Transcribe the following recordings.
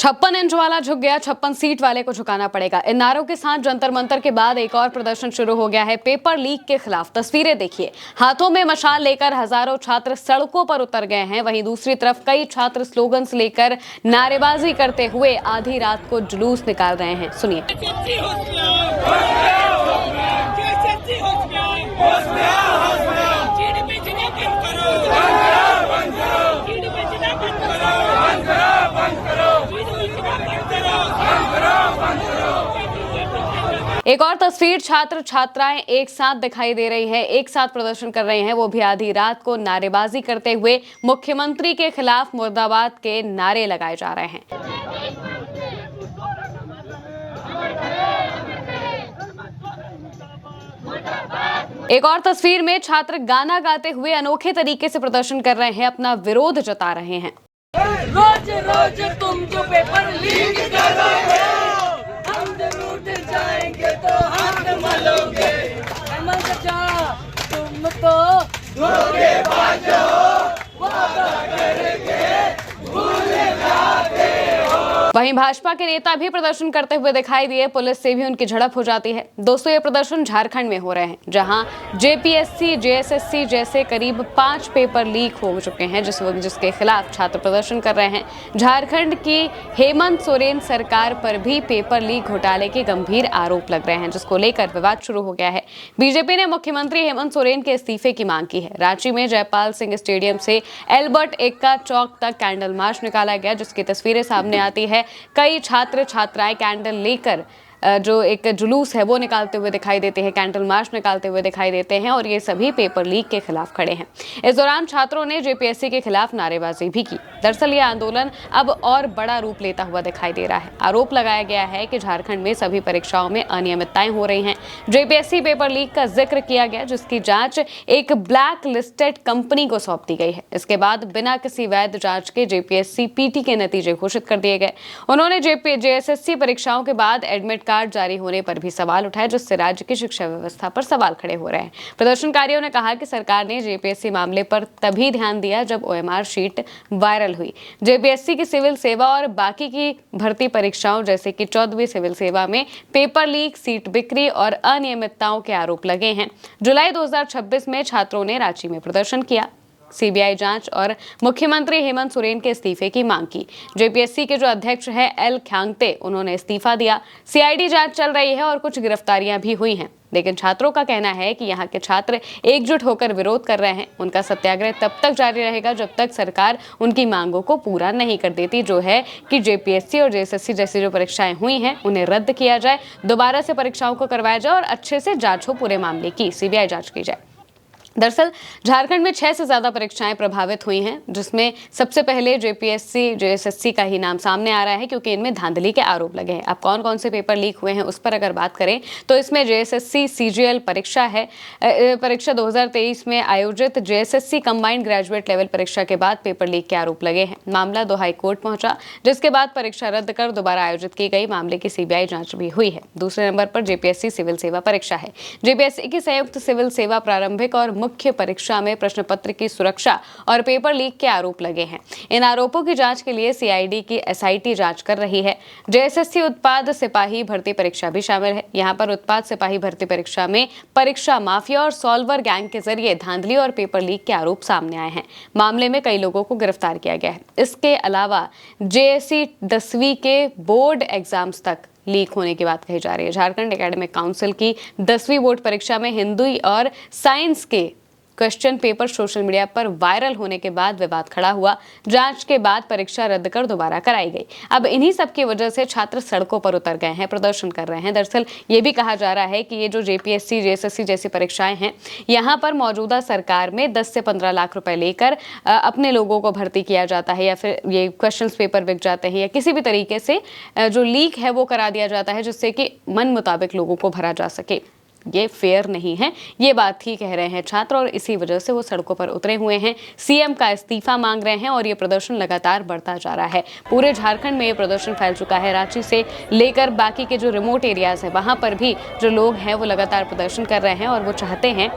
56 inch वाला झुक गया, 56 सीट वाले को झुकाना पड़ेगा। इन नारों के साथ जंतर मंतर के बाद एक और प्रदर्शन शुरू हो गया है पेपर लीक के खिलाफ। तस्वीरें देखिए, हाथों में मशाल लेकर हजारों छात्र सड़कों पर उतर गए हैं। वहीं दूसरी तरफ कई छात्र स्लोगन्स लेकर नारेबाजी करते हुए आधी रात को जुलूस निकाल रहे हैं। सुनिए। एक और तस्वीर, छात्र छात्राएं एक साथ दिखाई दे रही है, एक साथ प्रदर्शन कर रहे हैं, वो भी आधी रात को नारेबाजी करते हुए मुख्यमंत्री के खिलाफ मुर्दाबाद के नारे लगाए जा रहे हैं। एक और तस्वीर में छात्र गाना गाते हुए अनोखे तरीके से प्रदर्शन कर रहे हैं, अपना विरोध जता रहे हैं। रोज रोज तुम जो पेपर लीक कर रहे हो, हम जरूर जाएंगे तो हाथ मलोगे। अमन चाचा तुमको धोखेबाज हो, वादा करेंगे भूल जाते हो। वहीं भाजपा के नेता भी प्रदर्शन करते हुए दिखाई दिए, पुलिस से भी उनकी झड़प हो जाती है। दोस्तों, ये प्रदर्शन झारखंड में हो रहे हैं, जहां जेपीएससी जेएसएससी जैसे करीब 5 पेपर लीक हो चुके हैं, जिसके खिलाफ छात्र प्रदर्शन कर रहे हैं। झारखंड की हेमंत सोरेन सरकार पर भी पेपर लीक घोटाले के गंभीर आरोप लग रहे हैं, जिसको लेकर विवाद शुरू हो गया है। बीजेपी ने मुख्यमंत्री हेमंत सोरेन के इस्तीफे की मांग की है। रांची में जयपाल सिंह स्टेडियम से एल्बर्ट एक्का चौक तक कैंडल मार्च निकाला गया, जिसकी तस्वीरें सामने आती है। कई छात्र छात्राएं कैंडल लेकर जो एक जुलूस है वो निकालते हुए दिखाई देते हैं, कैंडल मार्च निकालते हुए दिखाई देते हैं, और ये सभी पेपर लीक के खिलाफ खड़े हैं। इस दौरान छात्रों ने जेपीएससी के खिलाफ नारेबाजी भी की। दरअसल ये आंदोलन अब और बड़ा रूप लेता हुआ दिखाई दे रहा है। आरोप लगाया गया है कि झारखंड में सभी परीक्षाओं में अनियमितताएं हो रही हैं। जेपीएससी पेपर लीक का जिक्र किया गया, जिसकी जांच एक ब्लैक लिस्टेड कंपनी को सौंप दी गई है। इसके बाद बिना किसी वैध जांच के जेपीएससी पीटी के नतीजे घोषित कर दिए गए। उन्होंने जेएसएससी परीक्षाओं के बाद एडमिट कार्ड जारी होने पर भी सवाल उठाए, जिससे राज्य की शिक्षा व्यवस्था पर सवाल खड़े हो रहे हैं। प्रदर्शनकारियों ने कहा कि सरकार ने जेपीएससी मामले पर तभी ध्यान दिया जब ओएमआर शीट वायरल हुई। जेपीएससी की सिविल सेवा और बाकी की भर्ती परीक्षाओं जैसे कि 14वीं सिविल सेवा में पेपर लीक, सीट बिक्री और अनियमितताओं के आरोप लगे हैं। जुलाई 2026 में छात्रों ने रांची में प्रदर्शन किया, सीबीआई जांच और मुख्यमंत्री हेमंत सोरेन के इस्तीफे की मांग की। जेपीएससी के जो अध्यक्ष है एल ख्यांगते, उन्होंने इस्तीफा दिया। सीआईडी जांच चल रही है और कुछ गिरफ्तारियां भी हुई हैं, लेकिन छात्रों का कहना है कि यहाँ के छात्र एकजुट होकर विरोध कर रहे हैं। उनका सत्याग्रह तब तक जारी रहेगा जब तक सरकार उनकी मांगों को पूरा नहीं कर देती, जो है कि जेपीएससी और जेएसएससी जैसी जो परीक्षाएं हुई हैं उन्हें रद्द किया जाए, दोबारा से परीक्षाओं को करवाया जाए और अच्छे से जांच हो पूरे मामले की, सीबीआई जांच की जाए। दरअसल झारखंड में 6 से ज्यादा परीक्षाएं प्रभावित हुई हैं, जिसमें सबसे पहले जेपीएससी जेएसएससी का ही नाम सामने आ रहा है, क्योंकि इनमें धांधली के आरोप लगे हैं। अब कौन कौन से पेपर लीक हुए हैं उस पर अगर बात करें तो इसमें जेएसएससी सीजीएल परीक्षा है। परीक्षा 2023 में आयोजित जेएसएससी कंबाइंड ग्रेजुएट लेवल परीक्षा के बाद पेपर लीक के आरोप लगे हैं। मामला 2 हाई कोर्ट पहुंचा, जिसके बाद परीक्षा रद्द कर दोबारा आयोजित की गई। मामले की सीबीआई जांच भी हुई है। दूसरे नंबर पर जेपीएससी सिविल सेवा परीक्षा है। जेपीएससी की संयुक्त सिविल सेवा प्रारंभिक और मुख्य परीक्षा में प्रश्न पत्र की सुरक्षा और पेपर लीक के आरोप लगे हैं। इन आरोपों की जांच के लिए सीआईडी की एसआईटी जांच कर रही है। जेएसएससी उत्पाद सिपाही भर्ती परीक्षा भी शामिल है। यहां पर उत्पाद सिपाही भर्ती परीक्षा में परीक्षा माफिया और सॉल्वर गैंग के जरिए धांधली और पेपर लीक के आरोप सामने आए हैं। मामले में कई लोगों को गिरफ्तार किया गया है। इसके अलावा जेएससी 10वीं के बोर्ड एग्जाम्स तक लीक होने की बात कही जा रही है। झारखंड एकेडमिक काउंसिल की 10वीं बोर्ड परीक्षा में हिंदी और साइंस के क्वेश्चन पेपर सोशल मीडिया पर वायरल होने के बाद विवाद खड़ा हुआ। जांच के बाद परीक्षा रद्द कर दोबारा कराई गई। अब इन्हीं सब की वजह से छात्र सड़कों पर उतर गए हैं, प्रदर्शन कर रहे हैं। दरअसल ये भी कहा जा रहा है कि ये जो जेपीएससी जेएसएससी जैसी परीक्षाएं हैं, यहाँ पर मौजूदा सरकार में 10 से 15 लाख रुपए लेकर अपने लोगों को भर्ती किया जाता है, या फिर ये क्वेश्चन पेपर बिक जाते हैं, या किसी भी तरीके से जो लीक है वो करा दिया जाता है, जिससे कि मन मुताबिक लोगों को भरा जा सके। ये फेयर नहीं है, ये बात ही कह रहे हैं छात्र, और इसी वजह से वो सड़कों पर उतरे हुए हैं। सीएम का इस्तीफा मांग रहे हैं और ये प्रदर्शन लगातार बढ़ता जा रहा है। पूरे झारखंड में ये प्रदर्शन फैल चुका है। रांची से लेकर बाकी के जो रिमोट एरियाज है वहां पर भी जो लोग हैं वो लगातार प्रदर्शन कर रहे हैं और वो चाहते हैं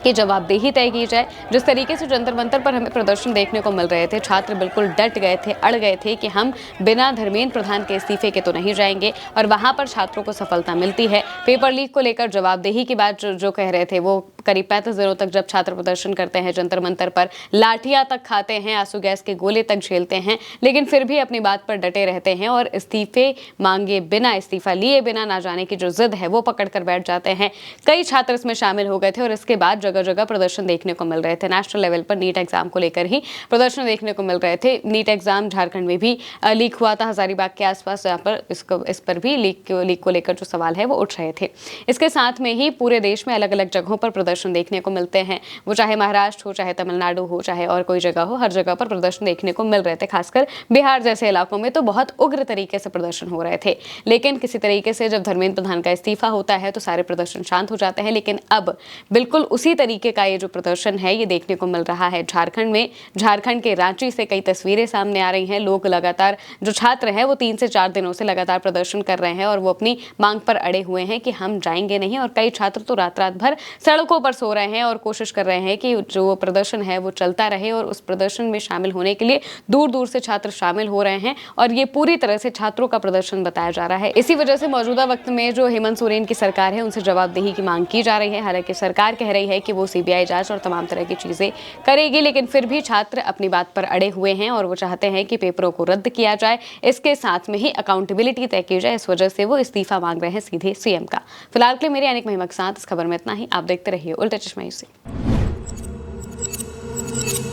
कि जवाबदेही तय की जाए। जिस तरीके से जंतर मंतर पर हमें प्रदर्शन देखने को मिल रहे थे, छात्र बिल्कुल डट गए थे, अड़ गए थे कि हम बिना धर्मेंद्र प्रधान के इस्तीफे के तो नहीं जाएंगे, और वहां पर छात्रों को सफलता मिलती है। पेपर लीक को लेकर जवाबदेही की बात जो कह रहे थे, वो करीब 35 दिनों तक जब छात्र प्रदर्शन करते हैं जंतर मंतर पर, लाठियां तक खाते हैं, आंसू गैस के गोले तक झेलते हैं, लेकिन फिर भी अपनी बात पर डटे रहते हैं और इस्तीफे मांगे बिना, इस्तीफा लिए बिना ना जाने की जो जिद है वो पकड़ कर बैठ जाते हैं। कई छात्र इसमें शामिल हो गए थे और इसके बाद जगह जगह प्रदर्शन देखने को मिल रहे थे। नेशनल लेवल पर नीट एग्जाम को लेकर ही प्रदर्शन देखने को मिल रहे थे। नीट एग्जाम झारखंड में भी लीक हुआ था, हजारीबाग के आसपास, जहां पर इस पर भी लीक को लेकर जो सवाल है वो उठ रहे थे। इसके साथ में ही पूरे देश में अलग अलग जगहों पर प्रदर्शन देखने को मिलते हैं, वो चाहे महाराष्ट्र हो, चाहे तमिलनाडु हो, चाहे और कोई जगह हो, हर जगह पर प्रदर्शन देखने को मिल रहे थे। खासकर बिहार जैसे इलाकों में तो बहुत उग्र तरीके से प्रदर्शन हो रहे थे। लेकिन किसी तरीके से जब धर्मेंद्र प्रधान का इस्तीफा होता है तो सारे प्रदर्शन शांत हो जाते हैं। लेकिन अब बिल्कुल उसी तरीके का ये जो प्रदर्शन है ये देखने को मिल रहा है झारखंड में। झारखंड के रांची से कई तस्वीरें सामने आ रही हैं। लोग लगातार, जो छात्र हैं वो 3 से 4 दिनों से लगातार प्रदर्शन कर रहे हैं और वो अपनी मांग पर अड़े हुए हैं कि हम जाएंगे नहीं। और कई छात्र तो रात रात भर सड़कों पर सो रहे हैं और कोशिश कर रहे हैं कि जो प्रदर्शन है वो चलता रहे, और उस प्रदर्शन में शामिल होने के लिए दूर दूर से छात्र शामिल हो रहे हैं और ये पूरी तरह से छात्रों का प्रदर्शन बताया जा रहा है। इसी वजह से मौजूदा वक्त में जो हेमंत सोरेन की सरकार है उनसे जवाबदेही की मांग की जा रही है। हालांकि सरकार कह रही है कि वो सीबीआई जांच और तमाम तरह की चीजें करेगी, लेकिन फिर भी छात्र अपनी बात पर अड़े हुए हैं और वो चाहते हैं कि पेपरों को रद्द किया जाए, इसके साथ में ही अकाउंटेबिलिटी तय की जाए। इस वजह से वो इस्तीफा मांग रहे हैं सीधे सीएम का। फिलहाल के लिए मेरी अनेक महिमा के साथ इस खबर में इतना ही। आप देखते रहिए उल्टा चश्मा यूसी।